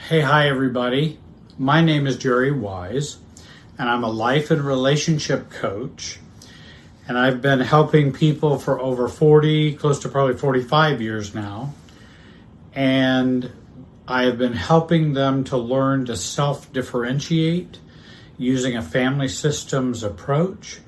Hi everybody. My name is Jerry Wise, and I'm a life and relationship coach. And I've been helping people for over 40, close to probably 45 years now. And I have been helping them to learn to self-differentiate using a family systems approach.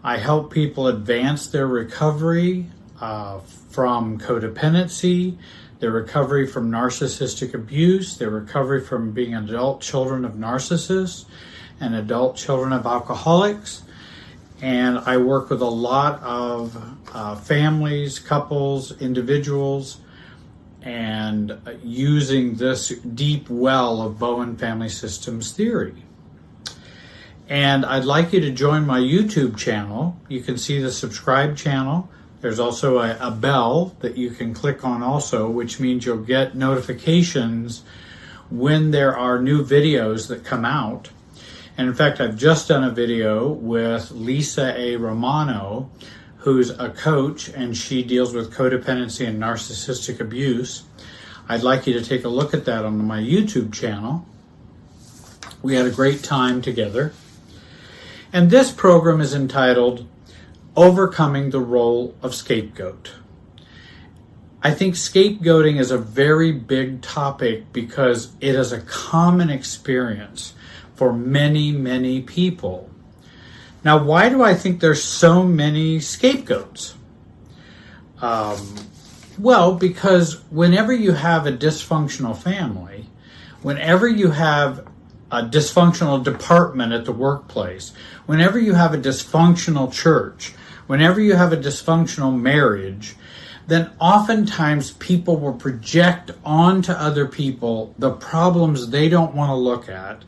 I help people advance their recovery from codependency, their recovery from narcissistic abuse, their recovery from being adult children of narcissists and adult children of alcoholics. And I work with a lot of families, couples, individuals, and using this deep well of Bowen Family Systems theory. And I'd like you to join my YouTube channel. You can see the subscribe channel. There's also a bell that you can click on also, which means you'll get notifications when there are new videos that come out. And in fact, I've just done a video with Lisa A. Romano, who's a coach, and she deals with codependency and narcissistic abuse. I'd like you to take a look at that on my YouTube channel. We had a great time together. And this program is entitled Overcoming the Role of Scapegoat. I think scapegoating is a very big topic because it is a common experience for many, many people. Now, why do I think there's so many scapegoats? Well, because whenever you have a dysfunctional family, whenever you have a dysfunctional department at the workplace, whenever you have a dysfunctional church, whenever you have a dysfunctional marriage, then oftentimes people will project onto other people the problems they don't want to look at,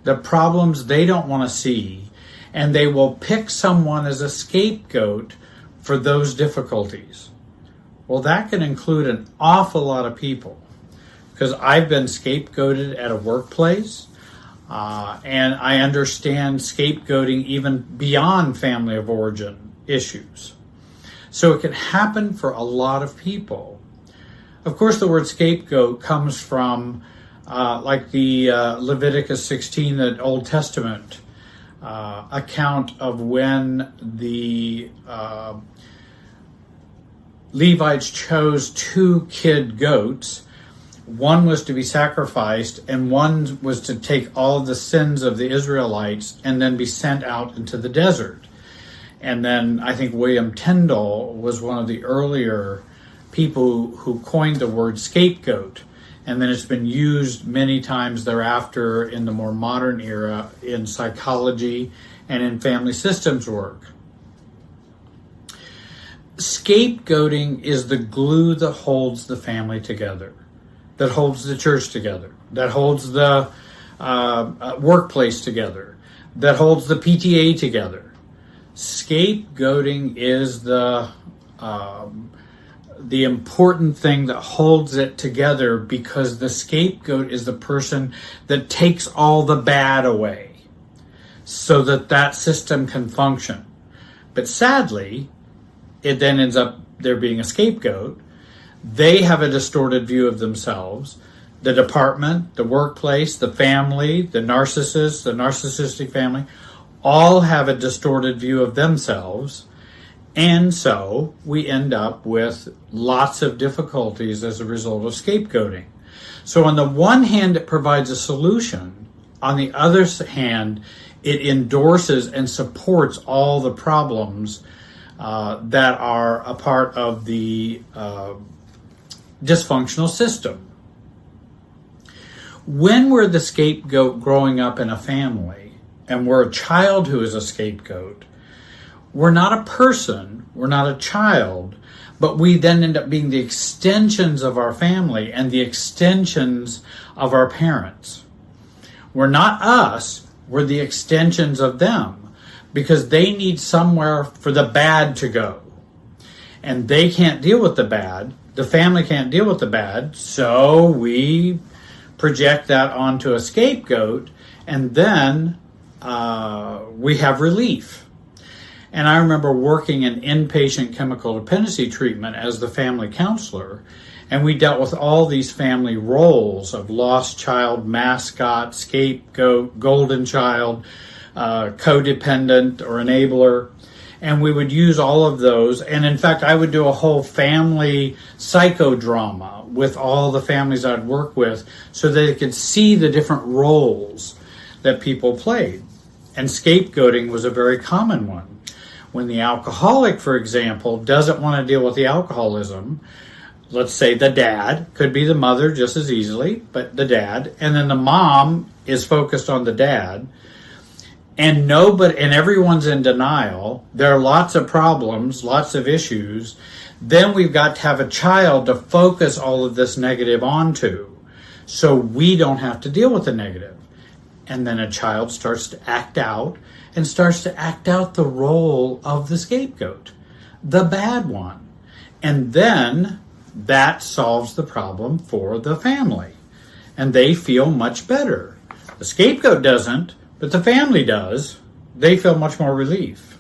the problems they don't want to see, and they will pick someone as a scapegoat for those difficulties. Well, that can include an awful lot of people, because I've been scapegoated at a workplace, and I understand scapegoating even beyond family of origin issues. So it can happen for a lot of people. Of course, the word scapegoat comes from like the Leviticus 16, the Old Testament account of when the Levites chose two kid goats. One was to be sacrificed, and one was to take all the sins of the Israelites and then be sent out into the desert. And then I think William Tyndall was one of the earlier people who coined the word scapegoat. And then it's been used many times thereafter in the more modern era in psychology and in family systems work. Scapegoating is the glue that holds the family together, that holds the church together, that holds the workplace together, that holds the PTA together. Scapegoating is the important thing that holds it together, because the scapegoat is the person that takes all the bad away so that that system can function. But sadly, it then ends up there being a scapegoat. They have a distorted view of themselves. The department, the workplace, the family, the narcissist, the narcissistic family, all have a distorted view of themselves. And so we end up with lots of difficulties as a result of scapegoating. So on the one hand, it provides a solution. On the other hand, it endorses and supports all the problems that are a part of the dysfunctional system. When we're the scapegoat growing up in a family, and we're a child who is a scapegoat, we're not a person, we're not a child, but we then end up being the extensions of our family and the extensions of our parents. We're not us, we're the extensions of them, because they need somewhere for the bad to go. And they can't deal with the bad, the family can't deal with the bad, so we project that onto a scapegoat, and then we have relief. And I remember working in inpatient chemical dependency treatment as the family counselor, And we dealt with all these family roles of lost child, mascot, scapegoat, golden child, codependent or enabler. And we would use all of those. And in fact, I would do a whole family psychodrama with all the families I'd work with so they could see the different roles that people played. And scapegoating was a very common one. When the alcoholic, for example, doesn't want to deal with the alcoholism, let's say the dad, could be the mother just as easily, but the dad, and then the mom is focused on the dad, and everyone's in denial. There are lots of problems, lots of issues. Then we've got to have a child to focus all of this negative onto, so we don't have to deal with the negative. And then a child starts to act out the role of the scapegoat, the bad one. And then that solves the problem for the family. And they feel much better. The scapegoat doesn't, but the family does. They feel much more relief.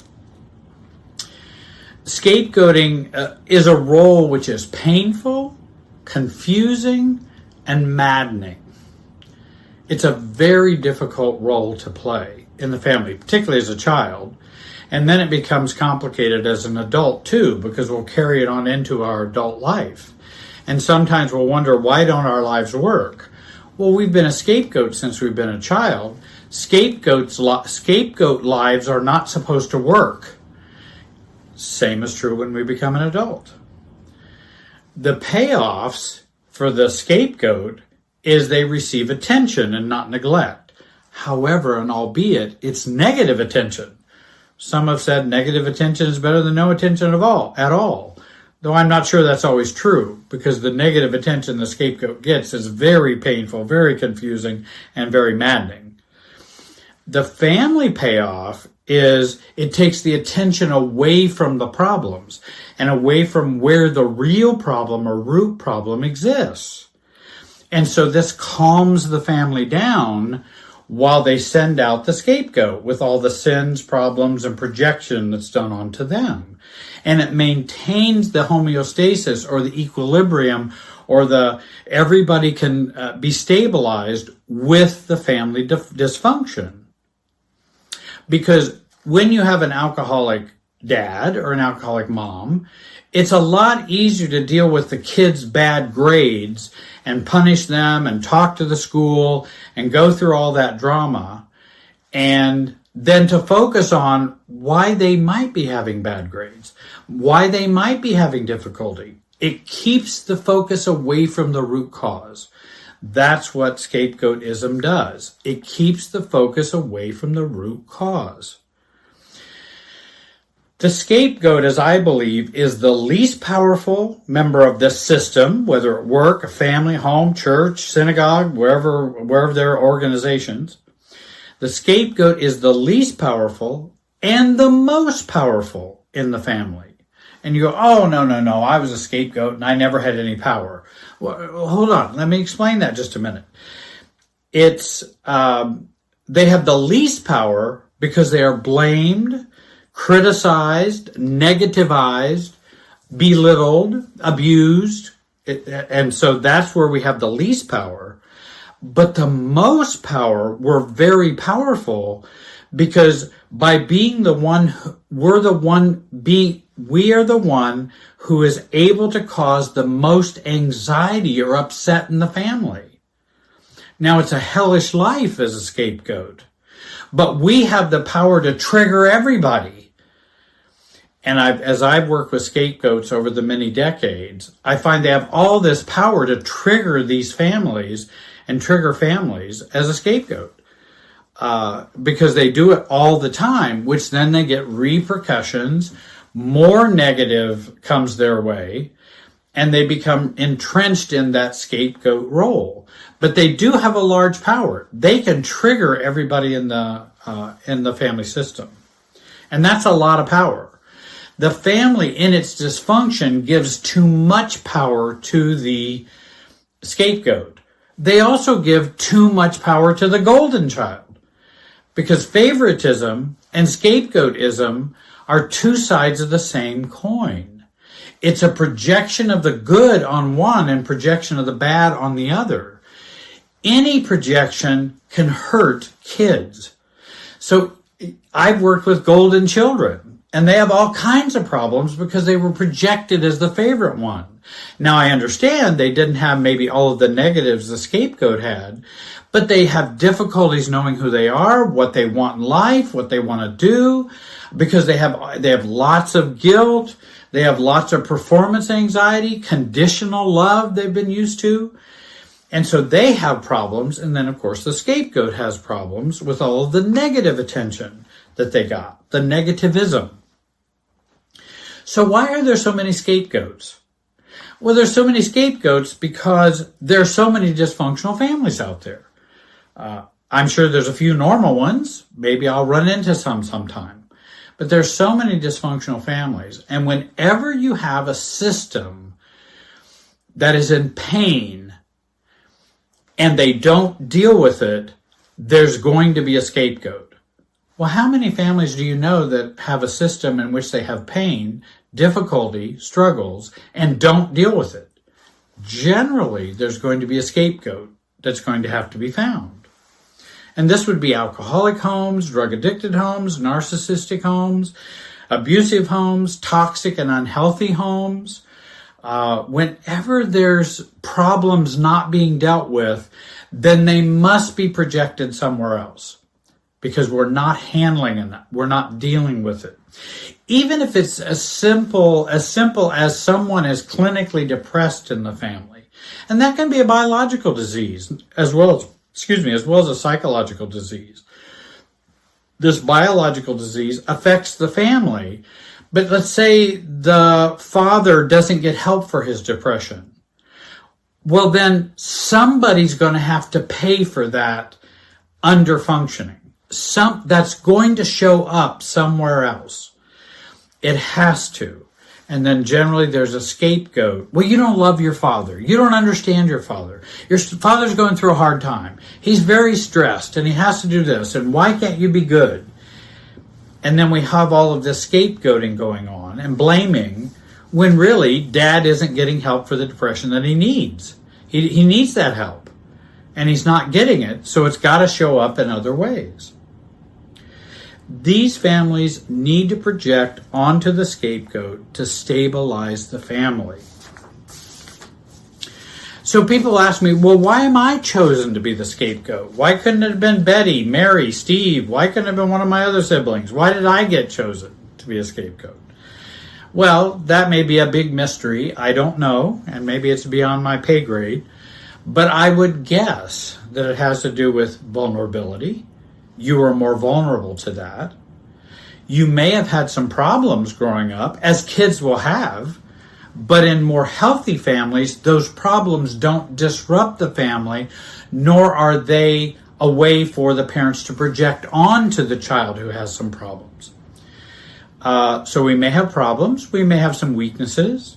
Scapegoating is a role which is painful, confusing, and maddening. It's a very difficult role to play in the family, particularly as a child. And then it becomes complicated as an adult too, because we'll carry it on into our adult life. And sometimes we'll wonder, why don't our lives work? Well, we've been a scapegoat since we've been a child. Scapegoat lives are not supposed to work. Same is true when we become an adult. The payoffs for the scapegoat is they receive attention and not neglect. However, and albeit, it's negative attention. Some have said negative attention is better than no attention at all. Though I'm not sure that's always true, because the negative attention the scapegoat gets is very painful, very confusing, and very maddening. The family payoff is it takes the attention away from the problems and away from where the real problem or root problem exists. And so this calms the family down while they send out the scapegoat with all the sins, problems, and projection that's done onto them. And it maintains the homeostasis or the equilibrium or everybody can be stabilized with the family dysfunction. Because when you have an alcoholic dad or an alcoholic mom, it's a lot easier to deal with the kids' bad grades and punish them and talk to the school and go through all that drama, and then to focus on why they might be having bad grades, why they might be having difficulty. It keeps the focus away from the root cause. That's what scapegoatism does. It keeps the focus away from the root cause. The scapegoat, as I believe, is the least powerful member of this system, whether at work, a family, home, church, synagogue, wherever there are organizations. The scapegoat is the least powerful and the most powerful in the family. And you go, oh, no, I was a scapegoat and I never had any power. Well, hold on, let me explain that just a minute. It's, they have the least power because they are blamed, criticized, negativized, belittled, abused. And so that's where we have the least power. But the most power, we're very powerful because by being the one, we are the one who is able to cause the most anxiety or upset in the family. Now, it's a hellish life as a scapegoat, but we have the power to trigger everybody. And as I've worked with scapegoats over the many decades, I find they have all this power to trigger these families and trigger families as a scapegoat. Because they do it all the time, which then they get repercussions, more negative comes their way, and they become entrenched in that scapegoat role. But they do have a large power. They can trigger everybody in the family system. And that's a lot of power. The family in its dysfunction gives too much power to the scapegoat. They also give too much power to the golden child, because favoritism and scapegoatism are two sides of the same coin. It's a projection of the good on one and projection of the bad on the other. Any projection can hurt kids. So I've worked with golden children, and they have all kinds of problems because they were projected as the favorite one. Now, I understand they didn't have maybe all of the negatives the scapegoat had, but they have difficulties knowing who they are, what they want in life, what they want to do, because they have lots of guilt, they have lots of performance anxiety, conditional love they've been used to. And so they have problems. And then, of course, the scapegoat has problems with all of the negative attention that they got, the negativism. So why are there so many scapegoats? Well, there's so many scapegoats because there are so many dysfunctional families out there. I'm sure there's a few normal ones. Maybe I'll run into some sometime. But there's so many dysfunctional families. And whenever you have a system that is in pain and they don't deal with it, there's going to be a scapegoat. Well, how many families do you know that have a system in which they have pain, difficulty, struggles, and don't deal with it? Generally, there's going to be a scapegoat that's going to have to be found. And this would be alcoholic homes, drug-addicted homes, narcissistic homes, abusive homes, toxic and unhealthy homes. Whenever there's problems not being dealt with, then they must be projected somewhere else because we're not handling it. We're not dealing with it. Even if it's as simple as someone is clinically depressed in the family. And that can be a biological disease as well as a psychological disease. This biological disease affects the family, but let's say the father doesn't get help for his depression. Well, then somebody's going to have to pay for that underfunctioning. That's going to show up somewhere else. It has to. And then generally there's a scapegoat. Well, you don't love your father. You don't understand your father. Your father's going through a hard time. He's very stressed and he has to do this. And why can't you be good? And then we have all of this scapegoating going on and blaming when really dad isn't getting help for the depression that he needs. He needs that help and he's not getting it. So it's got to show up in other ways. These families need to project onto the scapegoat to stabilize the family. So people ask me, well, why am I chosen to be the scapegoat? Why couldn't it have been Betty, Mary, Steve? Why couldn't it have been one of my other siblings? Why did I get chosen to be a scapegoat? Well, that may be a big mystery. I don't know, and maybe it's beyond my pay grade. But I would guess that it has to do with vulnerability. You are more vulnerable to that. You may have had some problems growing up, as kids will have, but in more healthy families, those problems don't disrupt the family, nor are they a way for the parents to project onto the child who has some problems. So we may have problems, we may have some weaknesses.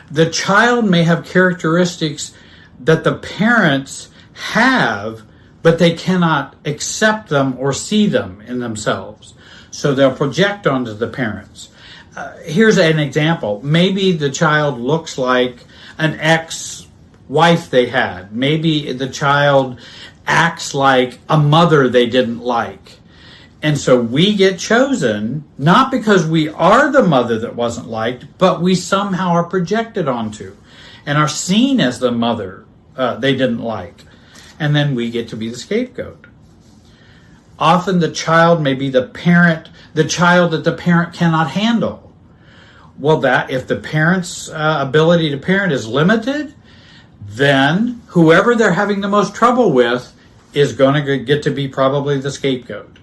The child may have characteristics that the parents have, but they cannot accept them or see them in themselves. So they'll project onto the parents. Here's an example. Maybe the child looks like an ex-wife they had. Maybe the child acts like a mother they didn't like. And so we get chosen, not because we are the mother that wasn't liked, but we somehow are projected onto and are seen as the mother they didn't like. And then we get to be the scapegoat. Often the child may be the child that the parent cannot handle. Well, that if the parent's ability to parent is limited, then whoever they're having the most trouble with is going to get to be probably the scapegoat.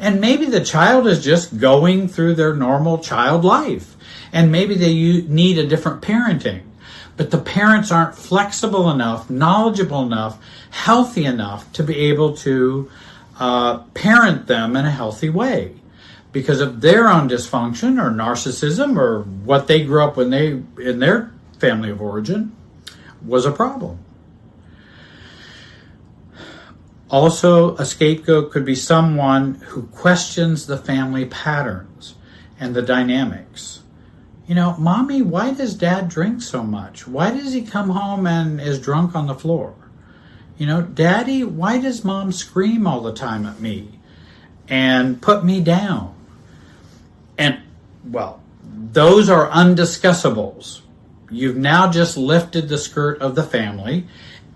And maybe the child is just going through their normal child life, and maybe they need a different parenting. But the parents aren't flexible enough, knowledgeable enough, healthy enough to be able to parent them in a healthy way because of their own dysfunction or narcissism or what they grew up when they in their family of origin was a problem. Also, a scapegoat could be someone who questions the family patterns and the dynamics. Mommy, why does Dad drink so much? Why does he come home and is drunk on the floor? Daddy, why does Mom scream all the time at me and put me down? And, well, those are undiscussables. You've now just lifted the skirt of the family,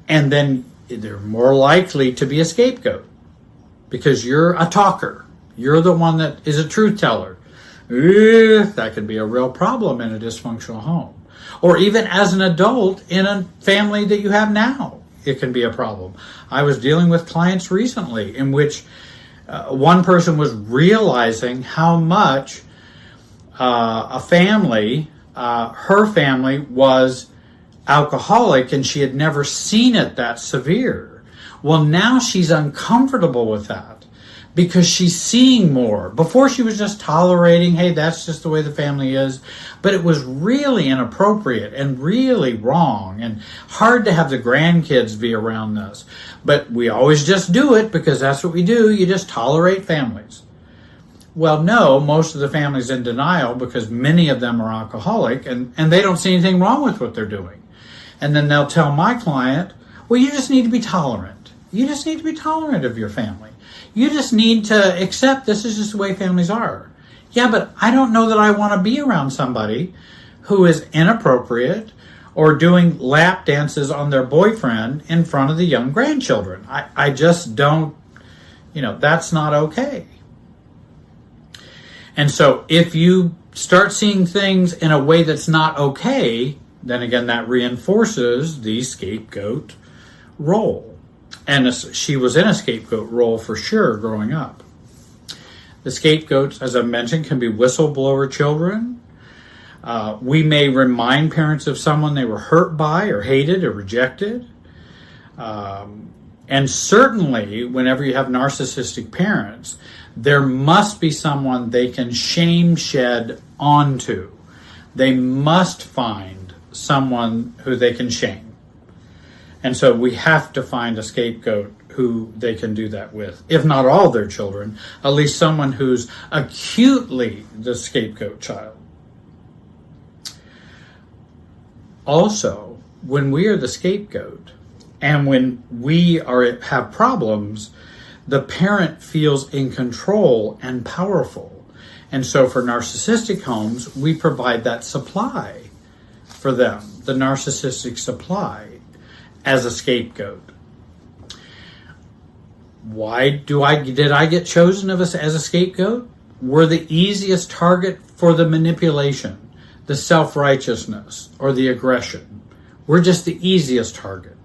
and then they're more likely to be a scapegoat because you're a talker. You're the one that is a truth teller. That could be a real problem in a dysfunctional home. Or even as an adult in a family that you have now, it can be a problem. I was dealing with clients recently in which one person was realizing how much her family was alcoholic, and she had never seen it that severe. Well, now she's uncomfortable with that because she's seeing more. Before she was just tolerating, hey, that's just the way the family is. But it was really inappropriate and really wrong and hard to have the grandkids be around this. But we always just do it because that's what we do. You just tolerate families. Well, no, most of the families in denial because many of them are alcoholic and they don't see anything wrong with what they're doing. And then they'll tell my client, well, you just need to be tolerant. You just need to be tolerant of your family. You just need to accept this is just the way families are. Yeah, but I don't know that I want to be around somebody who is inappropriate or doing lap dances on their boyfriend in front of the young grandchildren. I just don't, that's not okay. And so if you start seeing things in a way that's not okay, then again, that reinforces the scapegoat role. And she was in a scapegoat role for sure growing up. The scapegoats, as I mentioned, can be whistleblower children. We may remind parents of someone they were hurt by or hated or rejected. And certainly, whenever you have narcissistic parents, there must be someone they can shame shed onto. They must find someone who they can shame. And so we have to find a scapegoat who they can do that with. If not all their children, at least someone who's acutely the scapegoat child. Also, when we are the scapegoat and when we have problems, the parent feels in control and powerful. And so for narcissistic homes, we provide that supply for them, the narcissistic supply, as a scapegoat. Why did I get chosen as a scapegoat? We're the easiest target for the manipulation, the self-righteousness, or the aggression. We're just the easiest target.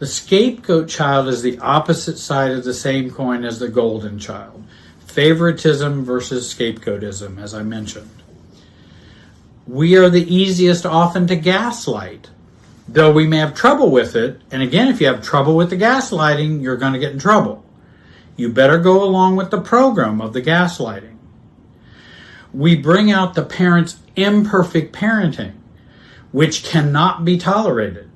The scapegoat child is the opposite side of the same coin as the golden child. Favoritism versus scapegoatism, as I mentioned. We are the easiest often to gaslight, though we may have trouble with it. And again, if you have trouble with the gaslighting, you're going to get in trouble. You better go along with the program of the gaslighting. We bring out the parent's imperfect parenting, which cannot be tolerated.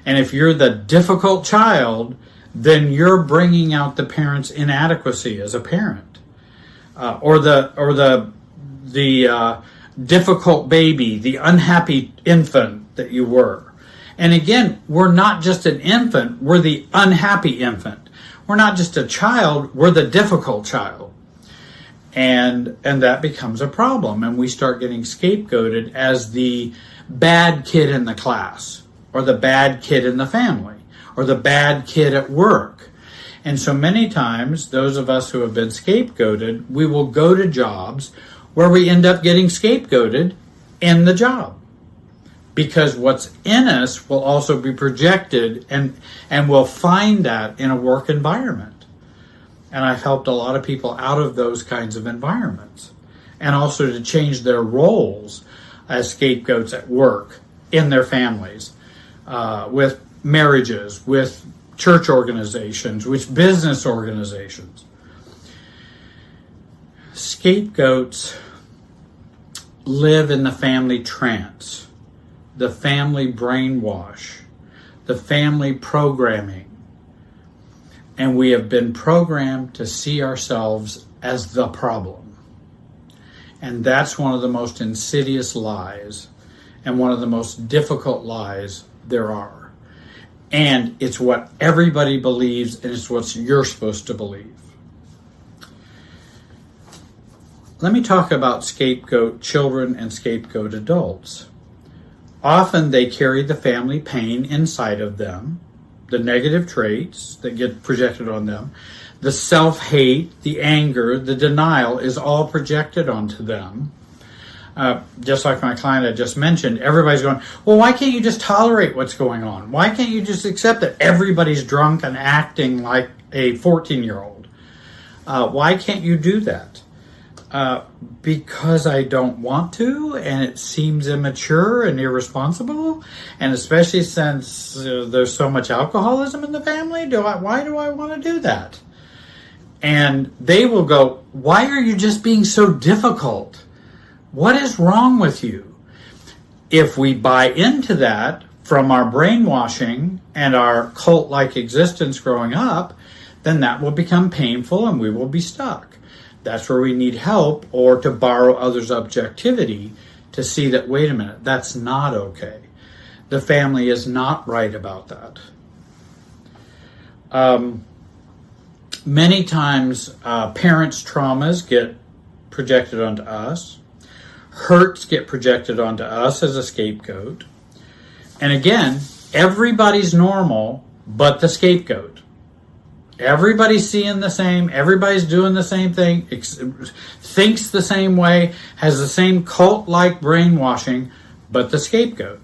And if you're the difficult child, then you're bringing out the parent's inadequacy as a parent, or the difficult baby, the unhappy infant that you were. And again, we're not just an infant, we're the unhappy infant. We're not just a child, we're the difficult child. And that becomes a problem. And we start getting scapegoated as the bad kid in the class, or the bad kid in the family, or the bad kid at work. And so many times, those of us who have been scapegoated, we will go to jobs where we end up getting scapegoated in the job. Because what's in us will also be projected, and we'll find that in a work environment. And I've helped a lot of people out of those kinds of environments. And also to change their roles as scapegoats at work, in their families, with marriages, with church organizations, with business organizations. Scapegoats live in the family trance, the family brainwash, the family programming. And we have been programmed to see ourselves as the problem. And that's one of the most insidious lies and one of the most difficult lies there are. And it's what everybody believes, and it's what you're supposed to believe. Let me talk about scapegoat children and scapegoat adults. Often they carry the family pain inside of them, the negative traits that get projected on them, the self-hate, the anger, the denial is all projected onto them. Just like my client I just mentioned, everybody's going, well, why can't you just tolerate what's going on? Why can't you just accept that everybody's drunk and acting like a 14-year-old? Why can't you do that? Because I don't want to, and it seems immature and irresponsible, and especially since there's so much alcoholism in the family, why do I want to do that? And they will go, why are you just being so difficult? What is wrong with you? If we buy into that from our brainwashing and our cult-like existence growing up, then that will become painful and we will be stuck. That's where we need help, or to borrow others' objectivity to see that, wait a minute, that's not okay. The family is not right about that. Many times, parents' traumas get projected onto us. Hurts get projected onto us as a scapegoat. And again, everybody's normal but the scapegoat. Everybody's seeing the same, everybody's doing the same thing, thinks the same way, has the same cult-like brainwashing, but the scapegoat.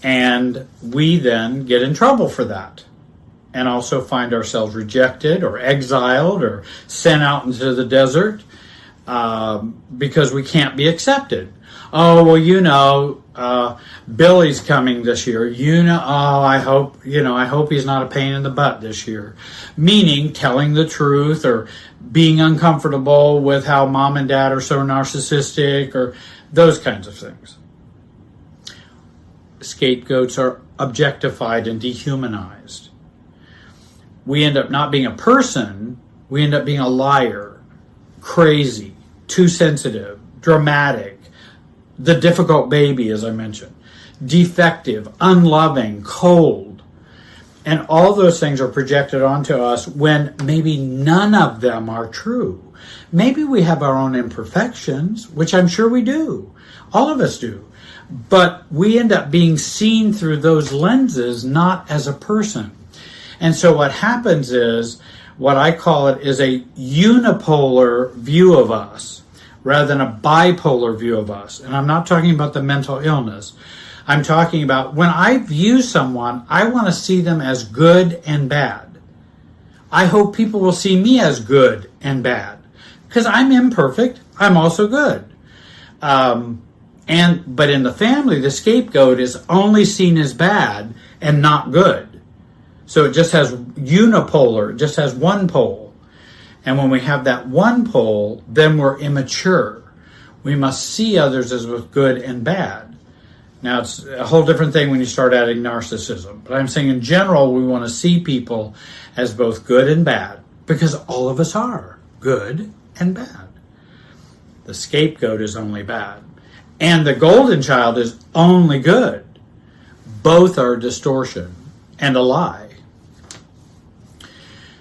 And we then get in trouble for that. And also find ourselves rejected or exiled or sent out into the desert because we can't be accepted. Oh, well, Billy's coming this year. I hope he's not a pain in the butt this year. Meaning telling the truth or being uncomfortable with how mom and dad are so narcissistic or those kinds of things. Scapegoats are objectified and dehumanized. We end up not being a person, we end up being a liar, crazy, too sensitive, dramatic, the difficult baby, as I mentioned, defective, unloving, cold. And all those things are projected onto us when maybe none of them are true. Maybe we have our own imperfections, which I'm sure we do. All of us do. But we end up being seen through those lenses, not as a person. And so what happens is, what I call it is a unipolar view of us rather than a bipolar view of us. And I'm not talking about the mental illness. I'm talking about when I view someone, I want to see them as good and bad. I hope people will see me as good and bad because I'm imperfect. I'm also good. But in the family, the scapegoat is only seen as bad and not good. So it just has unipolar, it just has one pole. And when we have that one pole, then we're immature. We must see others as both good and bad. Now, it's a whole different thing when you start adding narcissism. But I'm saying in general, we want to see people as both good and bad because all of us are good and bad. The scapegoat is only bad. And the golden child is only good. Both are a distortion and a lie.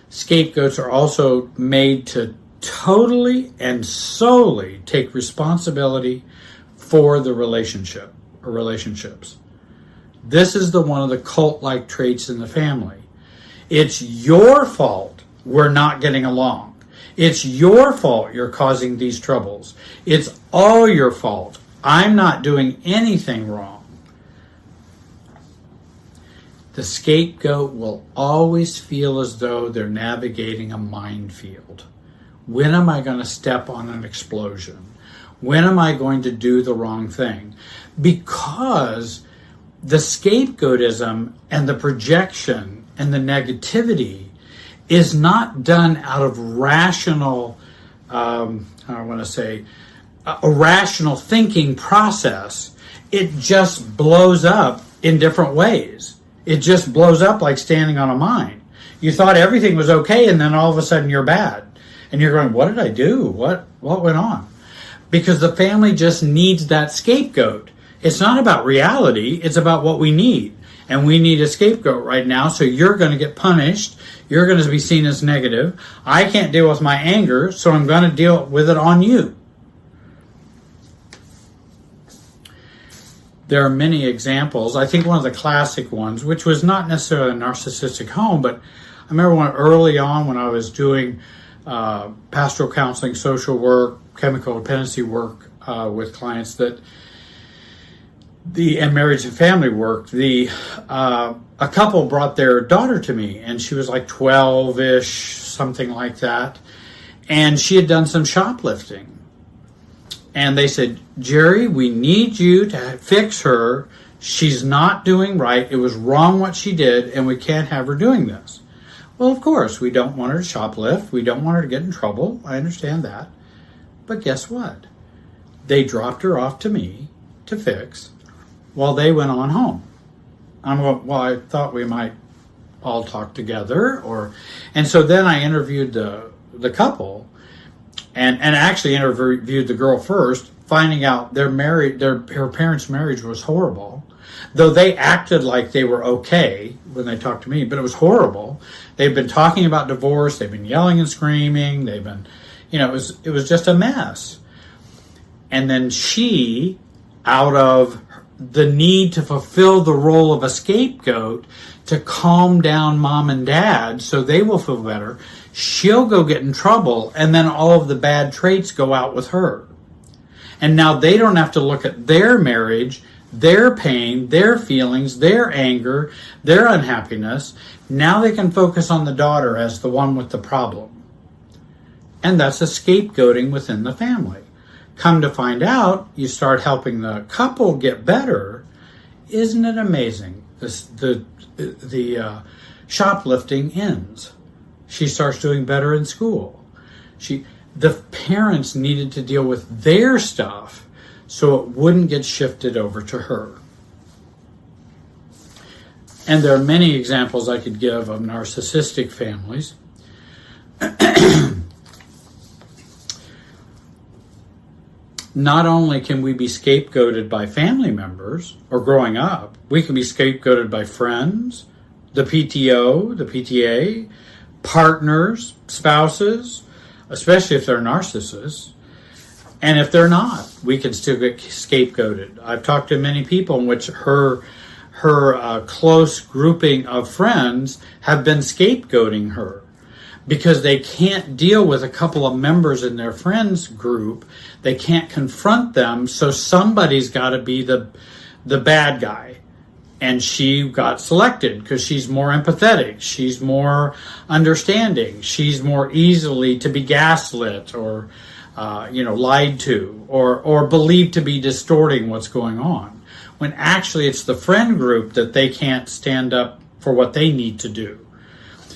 Scapegoats are also made to totally and solely take responsibility for the relationship or relationships. This is one of the cult-like traits in the family. It's your fault we're not getting along. It's your fault you're causing these troubles. It's all your fault. I'm not doing anything wrong. The scapegoat will always feel as though they're navigating a minefield. When am I going to step on an explosion? When am I going to do the wrong thing? Because the scapegoatism and the projection and the negativity is not done out of rational, a rational thinking process. It just blows up in different ways. It just blows up like standing on a mine. You thought everything was okay, and then all of a sudden you're bad. And you're going, what did I do? What went on? because the family just needs that scapegoat. It's not about reality. It's about what we need. And we need a scapegoat right now. So you're going to get punished. You're going to be seen as negative. I can't deal with my anger, so I'm going to deal with it on you. There are many examples. I think one of the classic ones, which was not necessarily a narcissistic home, but I remember early on when I was doing pastoral counseling, social work, chemical dependency work with clients, that and marriage and family work, a couple brought their daughter to me, and she was like 12-ish, something like that, and she had done some shoplifting. And they said, Jerry, we need you to fix her. She's not doing right. It was wrong what she did, and we can't have her doing this. Well, of course, we don't want her to shoplift. We don't want her to get in trouble. I understand that. But guess what? They dropped her off to me to fix while they went on home. I'm going, well, I thought we might all talk together. And so then I interviewed the couple, and actually interviewed the girl first, finding out her parents' marriage was horrible. Though they acted like they were okay when they talked to me, but it was horrible. They've been talking about divorce. They've been yelling and screaming. They've been, it was just a mess. And then she, out of the need to fulfill the role of a scapegoat to calm down mom and dad so they will feel better, she'll go get in trouble, and then all of the bad traits go out with her. And now they don't have to look at their marriage, their pain, their feelings, their anger, their unhappiness. Now they can focus on the daughter as the one with the problem. And that's a scapegoating within the family. Come to find out, you start helping the couple get better. Isn't it amazing? The shoplifting ends. She starts doing better in school. The parents needed to deal with their stuff so it wouldn't get shifted over to her. And there are many examples I could give of narcissistic families. Not only can we be scapegoated by family members or growing up, we can be scapegoated by friends, the PTO, the PTA, partners, spouses, especially if they're narcissists. And if they're not, we can still get scapegoated. I've talked to many people in which her close grouping of friends have been scapegoating her because they can't deal with a couple of members in their friends group. They can't confront them, so somebody's got to be the bad guy. And she got selected because she's more empathetic. She's more understanding. She's more easily to be gaslit or, lied to or believed to be distorting what's going on. When actually it's the friend group that they can't stand up for what they need to do.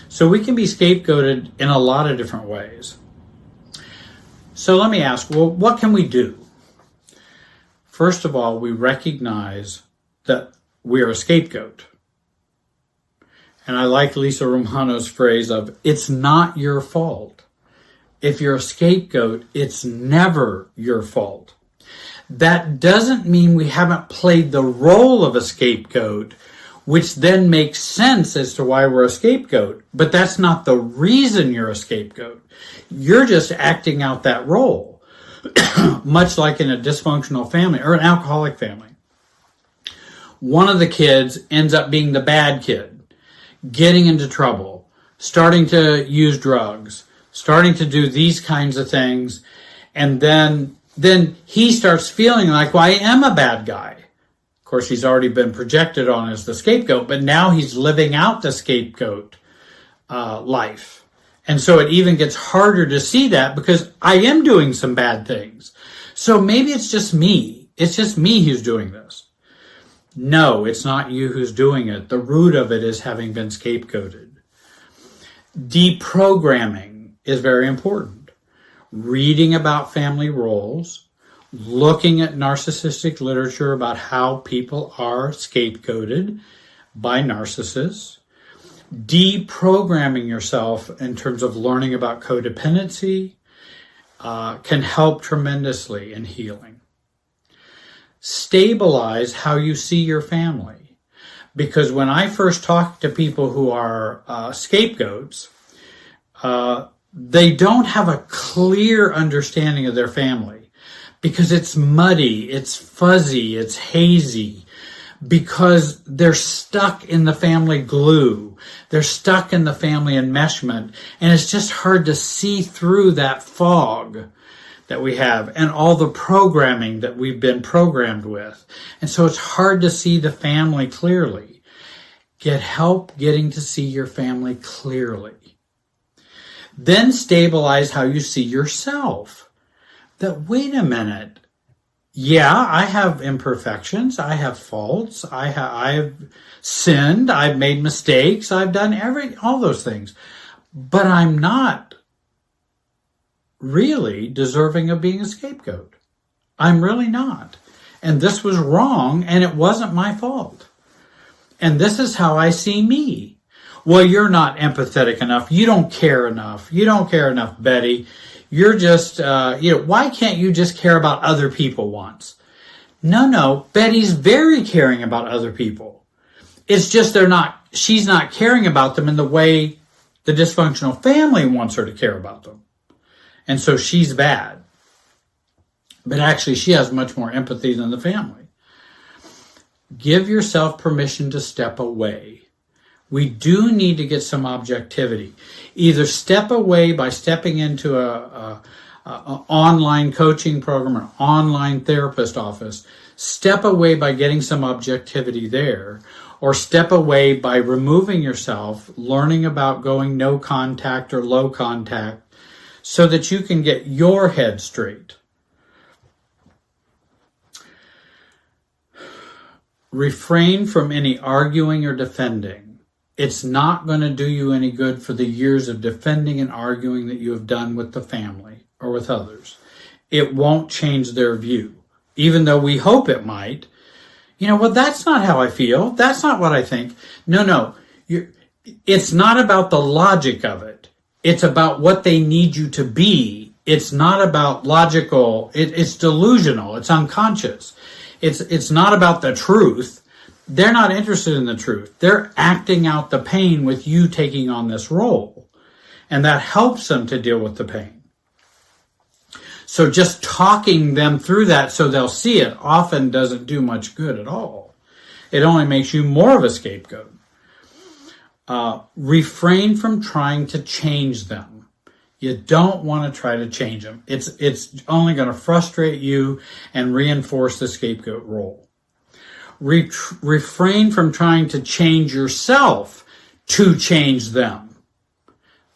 So we can be scapegoated in a lot of different ways. So let me ask, well, what can we do? First of all, we recognize that we are a scapegoat. And I like Lisa Romano's phrase of, it's not your fault. If you're a scapegoat, it's never your fault. That doesn't mean we haven't played the role of a scapegoat, which then makes sense as to why we're a scapegoat. But that's not the reason you're a scapegoat. You're just acting out that role, much like in a dysfunctional family or an alcoholic family. One of the kids ends up being the bad kid, getting into trouble, starting to use drugs, starting to do these kinds of things, and then he starts feeling like, well, I am a bad guy. Of course, he's already been projected on as the scapegoat, but now he's living out the scapegoat life. And so it even gets harder to see that because I am doing some bad things. So maybe it's just me. It's just me who's doing this. No, it's not you who's doing it. The root of it is having been scapegoated. Deprogramming is very important. Reading about family roles, looking at narcissistic literature about how people are scapegoated by narcissists, deprogramming yourself in terms of learning about codependency, can help tremendously in healing. Stabilize how you see your family. Because when I first talk to people who are scapegoats, they don't have a clear understanding of their family because it's muddy, it's fuzzy, it's hazy, because they're stuck in the family glue. They're stuck in the family enmeshment, and it's just hard to see through that fog that we have and all the programming that we've been programmed with. And so it's hard to see the family clearly. Get help getting to see your family clearly. Then stabilize how you see yourself. That, wait a minute, yeah, I have imperfections, I have faults, I've sinned, I've made mistakes, I've done all those things, but I'm not really deserving of being a scapegoat. I'm really not. And this was wrong, and it wasn't my fault. And this is how I see me. Well, you're not empathetic enough. You don't care enough. You don't care enough, Betty. You're just, why can't you just care about other people once? No, Betty's very caring about other people. It's just she's not caring about them in the way the dysfunctional family wants her to care about them. And so she's bad. But actually, she has much more empathy than the family. Give yourself permission to step away. We do need to get some objectivity. Either step away by stepping into a online coaching program or online therapist office. Step away by getting some objectivity there. Or step away by removing yourself, learning about going no contact or low contact, so that you can get your head straight. Refrain from any arguing or defending. It's not going to do you any good for the years of defending and arguing that you have done with the family or with others. It won't change their view, even though we hope it might. Well, that's not how I feel. That's not what I think. No. It's not about the logic of it. It's about what they need you to be. It's not about logical. It's delusional. It's unconscious. It's not about the truth. They're not interested in the truth. They're acting out the pain with you taking on this role. And that helps them to deal with the pain. So just talking them through that so they'll see it often doesn't do much good at all. It only makes you more of a scapegoat. Refrain from trying to change them. You don't want to try to change them. It's only going to frustrate you and reinforce the scapegoat role. Refrain from trying to change yourself to change them.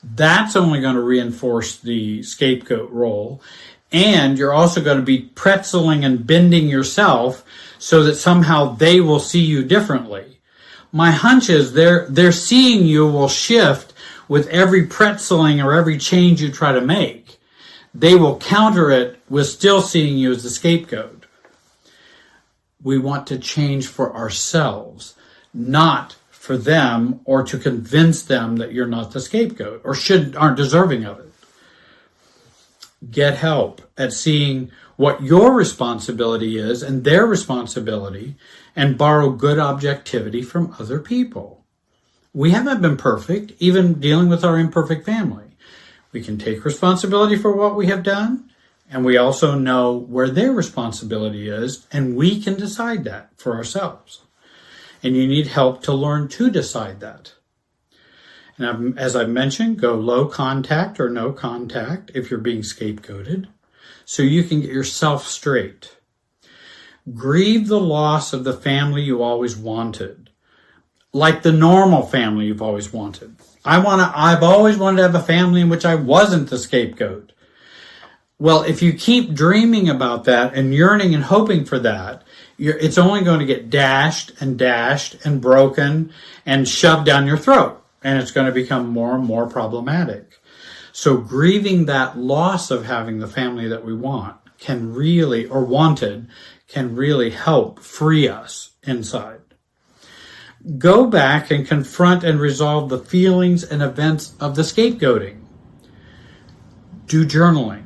That's only going to reinforce the scapegoat role. And you're also going to be pretzeling and bending yourself so that somehow they will see you differently. My hunch is they're seeing you will shift with every pretzeling or every change you try to make. They will counter it with still seeing you as the scapegoat. We want to change for ourselves, not for them or to convince them that you're not the scapegoat or aren't deserving of it. Get help at seeing what your responsibility is and their responsibility, and borrow good objectivity from other people. We haven't been perfect, even dealing with our imperfect family. We can take responsibility for what we have done, and we also know where their responsibility is, and we can decide that for ourselves. And you need help to learn to decide that. And as I mentioned, go low contact or no contact if you're being scapegoated, so you can get yourself straight. Grieve the loss of the family you always wanted, like the normal family you've always wanted. I've always wanted to have a family in which I wasn't the scapegoat. Well, if you keep dreaming about that and yearning and hoping for that, it's only going to get dashed and broken and shoved down your throat. And it's going to become more and more problematic. So grieving that loss of having the family that we want can really help free us inside. Go back and confront and resolve the feelings and events of the scapegoating. Do journaling.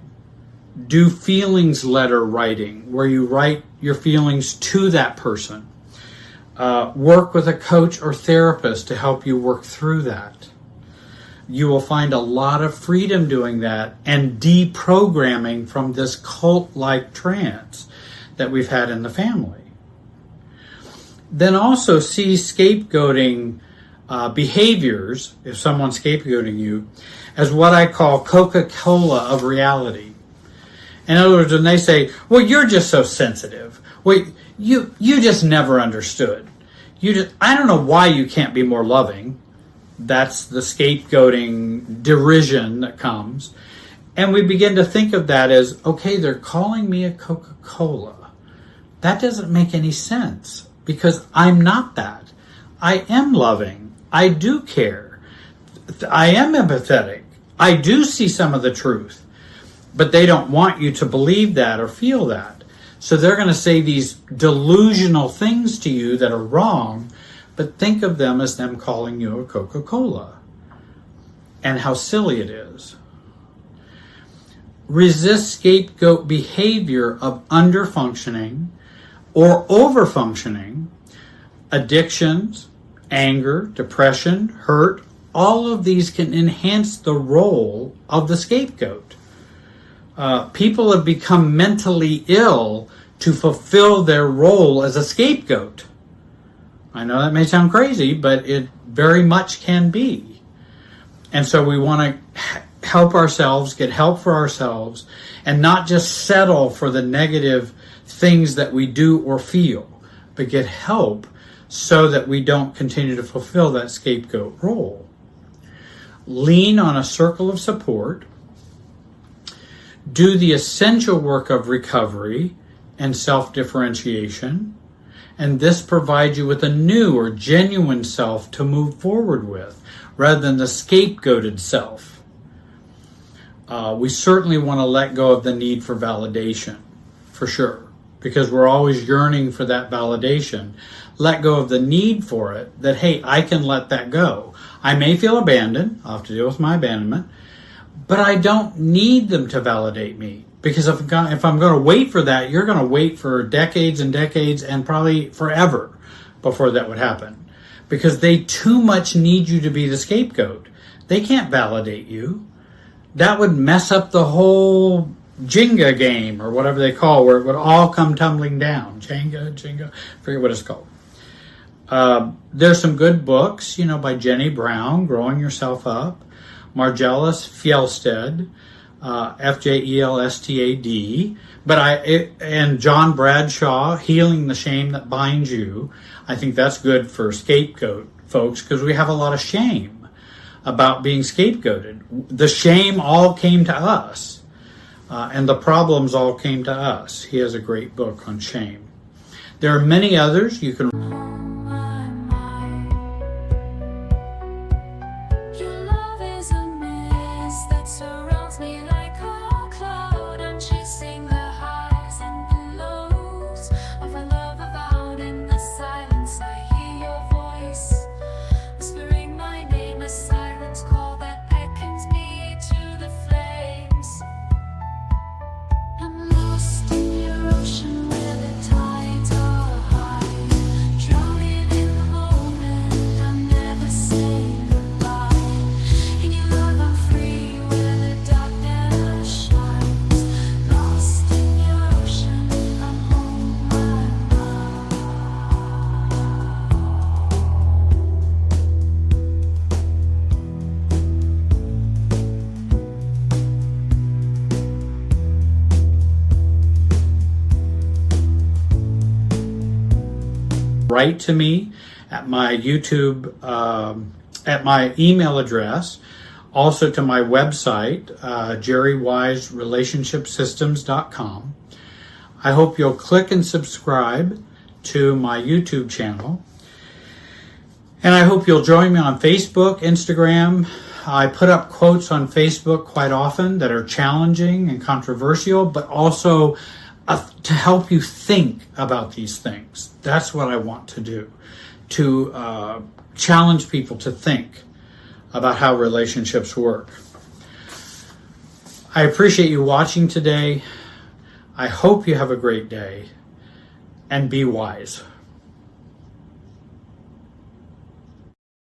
Do feelings letter writing, where you write your feelings to that person. Work with a coach or therapist to help you work through that. You will find a lot of freedom doing that and deprogramming from this cult-like trance that we've had in the family. Then also see scapegoating behaviors, if someone's scapegoating you, as what I call Coca-Cola of reality. In other words, when they say, well, you're just so sensitive. Well, you just never understood. I don't know why you can't be more loving. That's the scapegoating derision that comes. And we begin to think of that as, okay, they're calling me a Coca-Cola. That doesn't make any sense because I'm not that. I am loving. I do care. I am empathetic. I do see some of the truth. But they don't want you to believe that or feel that. So they're going to say these delusional things to you that are wrong, but think of them as them calling you a Coca-Cola and how silly it is. Resist scapegoat behavior of underfunctioning or overfunctioning, addictions, anger, depression, hurt. All of these can enhance the role of the scapegoat. People have become mentally ill to fulfill their role as a scapegoat. I know that may sound crazy, but it very much can be. And so we want to help ourselves, get help for ourselves, and not just settle for the negative things that we do or feel, but get help so that we don't continue to fulfill that scapegoat role. Lean on a circle of support. Do the essential work of recovery and self-differentiation, and this provides you with a new or genuine self to move forward with, rather than the scapegoated self. We certainly want to let go of the need for validation, for sure, because we're always yearning for that validation. Let go of the need for it, that, hey, I can let that go. I may feel abandoned. I'll have to deal with my abandonment. But I don't need them to validate me. Because if I'm going to wait for that, you're going to wait for decades and decades and probably forever before that would happen. Because they too much need you to be the scapegoat. They can't validate you. That would mess up the whole Jenga game or whatever they call, where it would all come tumbling down. Jenga, forget what it's called. There's some good books, by Jenny Brown, Growing Yourself Up. Margellus Fjellstad, Fjelstad, and John Bradshaw, Healing the Shame That Binds You. I think that's good for scapegoat folks because we have a lot of shame about being scapegoated. The shame all came to us, and the problems all came to us. He has a great book on shame. There are many others you can. Write to me at my YouTube, at my email address, also to my website, jerrywiserelationshipsystems.com. I hope you'll click and subscribe to my YouTube channel. And I hope you'll join me on Facebook, Instagram. I put up quotes on Facebook quite often that are challenging and controversial, but also to help you think about these things. That's what I want to do, to challenge people to think about how relationships work. I appreciate you watching today. I hope you have a great day, and be wise.